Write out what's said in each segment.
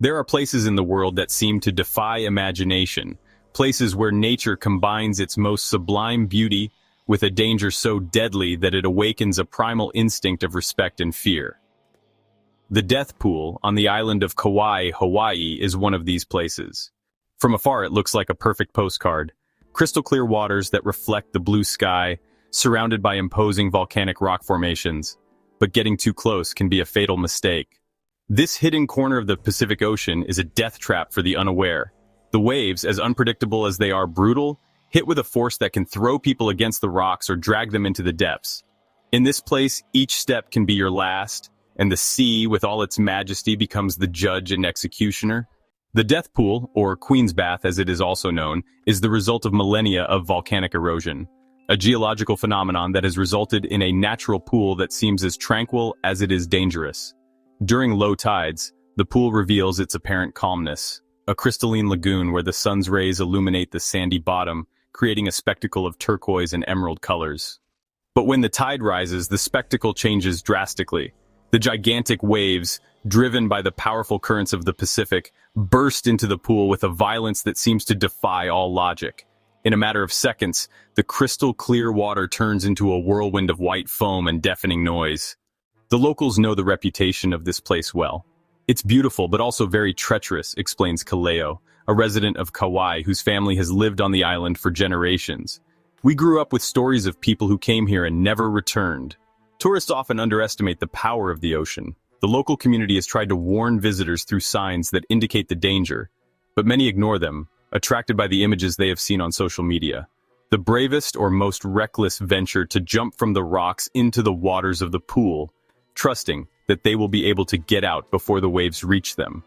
There are places in the world that seem to defy imagination, places where nature combines its most sublime beauty with a danger so deadly that it awakens a primal instinct of respect and fear. The death pool on the island of Kauai, Hawaii, is one of these places. From afar it looks like a perfect postcard. Crystal clear waters that reflect the blue sky, surrounded by imposing volcanic rock formations. But getting too close can be a fatal mistake. This hidden corner of the Pacific Ocean is a death trap for the unaware. The waves, as unpredictable as they are brutal, hit with a force that can throw people against the rocks or drag them into the depths. In this place, each step can be your last, and the sea, with all its majesty, becomes the judge and executioner. The death pool, or Queen's Bath as it is also known, is the result of millennia of volcanic erosion, a geological phenomenon that has resulted in a natural pool that seems as tranquil as it is dangerous. During low tides, the pool reveals its apparent calmness, a crystalline lagoon where the sun's rays illuminate the sandy bottom, creating a spectacle of turquoise and emerald colors. But when the tide rises, the spectacle changes drastically. The gigantic waves, driven by the powerful currents of the Pacific, burst into the pool with a violence that seems to defy all logic. In a matter of seconds, the crystal clear water turns into a whirlwind of white foam and deafening noise. The locals know the reputation of this place well. It's beautiful but also very treacherous, explains Kaleo, a resident of Kauai whose family has lived on the island for generations. We grew up with stories of people who came here and never returned. Tourists often underestimate the power of the ocean. The local community has tried to warn visitors through signs that indicate the danger, but many ignore them, attracted by the images they have seen on social media. The bravest or most reckless venture to jump from the rocks into the waters of the pool, trusting that they will be able to get out before the waves reach them.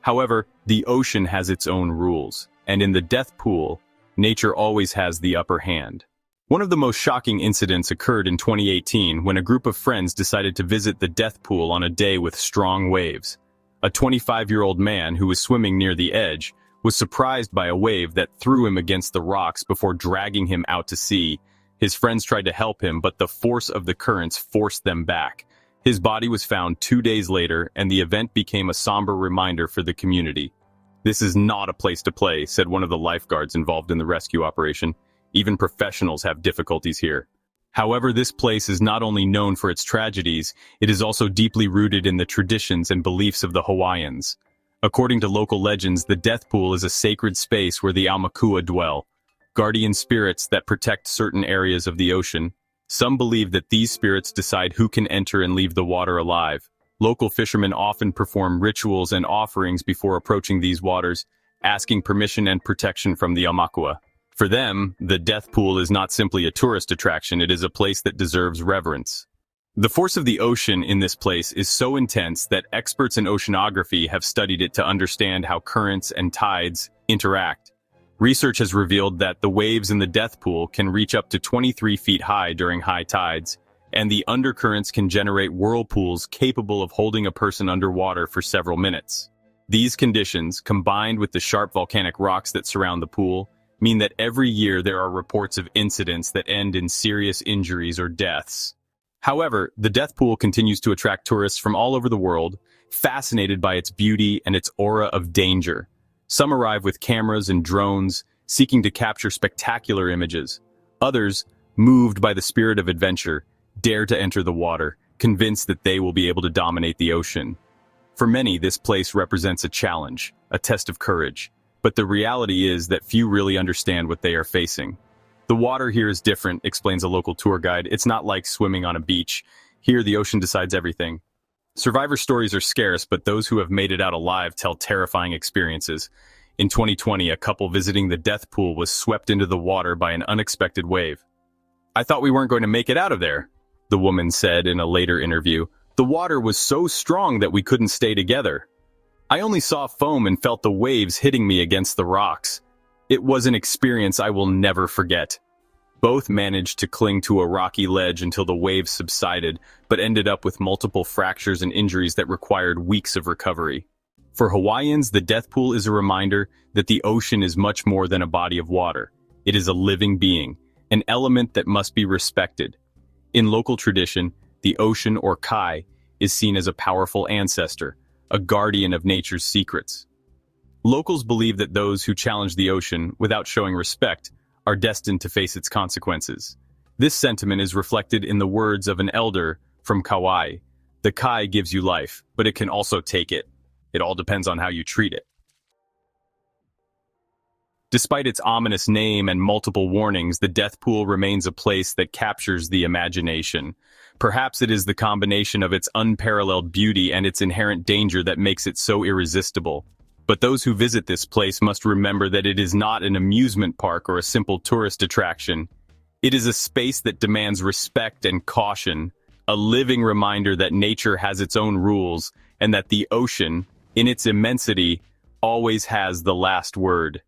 However, the ocean has its own rules, and in the death pool, nature always has the upper hand. One of the most shocking incidents occurred in 2018 when a group of friends decided to visit the death pool on a day with strong waves. A 25-year-old man who was swimming near the edge was surprised by a wave that threw him against the rocks before dragging him out to sea. His friends tried to help him, but the force of the currents forced them back. His body was found 2 days later, and the event became a somber reminder for the community. "This is not a place to play," said one of the lifeguards involved in the rescue operation. "Even professionals have difficulties here." However, this place is not only known for its tragedies, it is also deeply rooted in the traditions and beliefs of the Hawaiians. According to local legends, the death pool is a sacred space where the Aumakua dwell, guardian spirits that protect certain areas of the ocean. Some believe that these spirits decide who can enter and leave the water alive. Local fishermen often perform rituals and offerings before approaching these waters, asking permission and protection from the Aumakua. For them, the death pool is not simply a tourist attraction, it is a place that deserves reverence. The force of the ocean in this place is so intense that experts in oceanography have studied it to understand how currents and tides interact. Research has revealed that the waves in the death pool can reach up to 23 feet high during high tides, and the undercurrents can generate whirlpools capable of holding a person underwater for several minutes. These conditions, combined with the sharp volcanic rocks that surround the pool, mean that every year there are reports of incidents that end in serious injuries or deaths. However, the death pool continues to attract tourists from all over the world, fascinated by its beauty and its aura of danger. Some arrive with cameras and drones, seeking to capture spectacular images. Others, moved by the spirit of adventure, dare to enter the water, convinced that they will be able to dominate the ocean. For many, this place represents a challenge, a test of courage. But the reality is that few really understand what they are facing. "The water here is different," explains a local tour guide. "It's not like swimming on a beach. Here, the ocean decides everything." Survivor stories are scarce, but those who have made it out alive tell terrifying experiences. In 2020, a couple visiting the death pool was swept into the water by an unexpected wave. "I thought we weren't going to make it out of there," the woman said in a later interview. "The water was so strong that we couldn't stay together. I only saw foam and felt the waves hitting me against the rocks. It was an experience I will never forget." Both managed to cling to a rocky ledge until the waves subsided, but ended up with multiple fractures and injuries that required weeks of recovery. For Hawaiians, the death pool is a reminder that the ocean is much more than a body of water. It is a living being, an element that must be respected. In local tradition, the ocean, or kai, is seen as a powerful ancestor, a guardian of nature's secrets. Locals believe that those who challenge the ocean without showing respect are destined to face its consequences. This sentiment is reflected in the words of an elder from Kauai. The kai gives you life, but it can also take it. It all depends on how you treat it. Despite its ominous name and multiple warnings, the death pool remains a place that captures the imagination. Perhaps it is the combination of its unparalleled beauty and its inherent danger that makes it so irresistible. But those who visit this place must remember that it is not an amusement park or a simple tourist attraction. It is a space that demands respect and caution, a living reminder that nature has its own rules and that the ocean, in its immensity, always has the last word.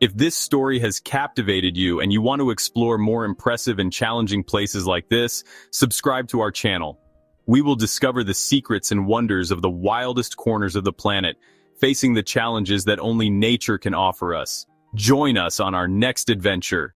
If this story has captivated you and you want to explore more impressive and challenging places like this, subscribe to our channel. We will discover the secrets and wonders of the wildest corners of the planet, facing the challenges that only nature can offer us. Join us on our next adventure.